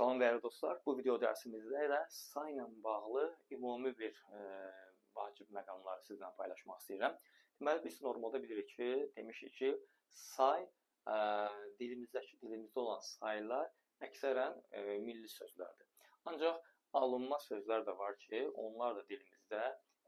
Salam dəyərli dostlar, bu video dərsimizdə də sayla bağlı ümumi bir vacib məqamları sizlə paylaşmaq istəyirəm. Deməli, biz normalda bilirik ki, demişik ki, say dilimizdə olan saylar əksərən milli sözlərdir. Ancaq alınma sözlər də var ki, onlar da dilimizdə,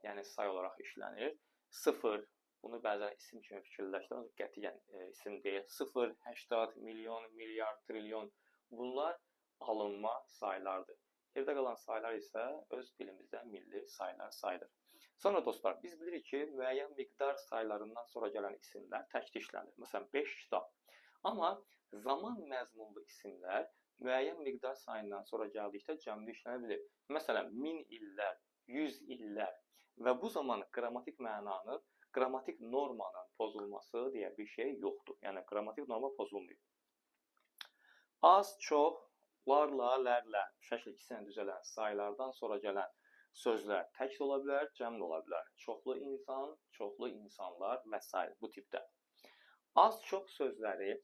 yəni say olaraq işlənir. Sıfır, bunu bəzən isim kimi fikirləşdirir, qətiyyən isim deyil. 0, 80, milyon, milyard, trilyon bunlar alınma saylardır. Geride qalan saylar isə öz dilimizdə milli saylar sayılır. Sonra dostlar, biz bilirik ki, müəyyən miqdar saylarından sonra gələn isimlər təkli işlənir. Məsələn, 5 kitab. Amma zaman məzmunlu isimlər müəyyən miqdar sayından sonra gəldikdə cəmdə işlənə bilir. Məsələn, 1000 illər, 100 illər və bu zaman qrammatik mənanın, qrammatik normanın pozulması deyə bir şey yoxdur. Yəni, qrammatik norma pozulmuyor. Az, çox, larla, lərlə şəkil ikisindən düzələn saylardan sonra gələn sözlər tək ola bilər, cəm ola bilər. Çoxlu insan, çoxlu insanlar və s. bu tipdə. Az-çox sözləri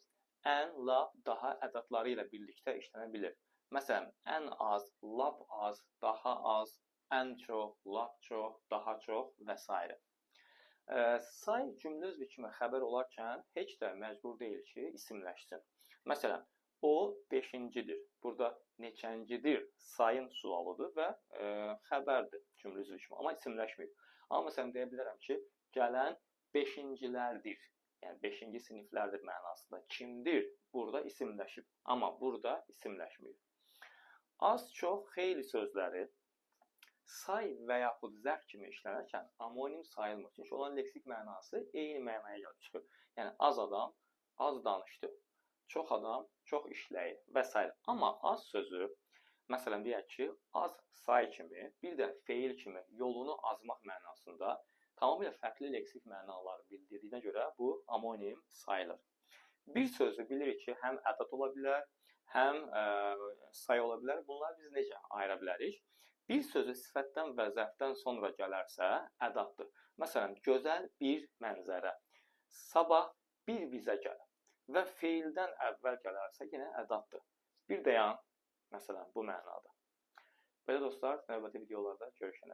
ən, lap, daha ədədləri ilə birlikdə işlənə bilir. Məsələn, ən az, lap az, daha az, ən çox, lap çox, daha çox və s. Say cümlə özü kimi xəbər olarkən heç də məcbur deyil ki, isimləşsin. Məsələn, o 5-cidir. Burada neçəncidir sayın sualıdır və xəbərdir cümlə üzvü kimi, amma isimləşmir. Amma məsələn deyə bilərəm ki, gələn 5-cilərdir. Yəni 5-ci siniflərdir mənasında. Kimdir? Burada isimləşib, amma burada isimləşmir. Az, çox, xeyli sözləri say və yaxud zərf kimi işlənərkən amonim sayılmır. Çünki olan leksik mənası eyni mənaya gəlib çıxır. Yəni az adam az danışdı. Çox adam çox işləyir və s. Amma az sözü, məsələn deyək ki, az say kimi, bir də feil kimi yolunu azmaq mənasında tamamilə fərqli leksik mənaları bildirdiyinə görə bu amonim sayılır. Bir sözü bilirik ki, həm ədəd ola bilər, həm say ola bilər. Bunları biz necə ayıra bilərik? Bir sözü sifətdən və zərfdən sonra gələrsə ədəddir. Məsələn, gözəl bir mənzərə, sabah bir bizə gəl. Və feildən əvvəl gələrsə yenə ədaddır. Bir dayan, məsələn, bu mənada. Belə dostlar, növbəti videolarda görüşənə.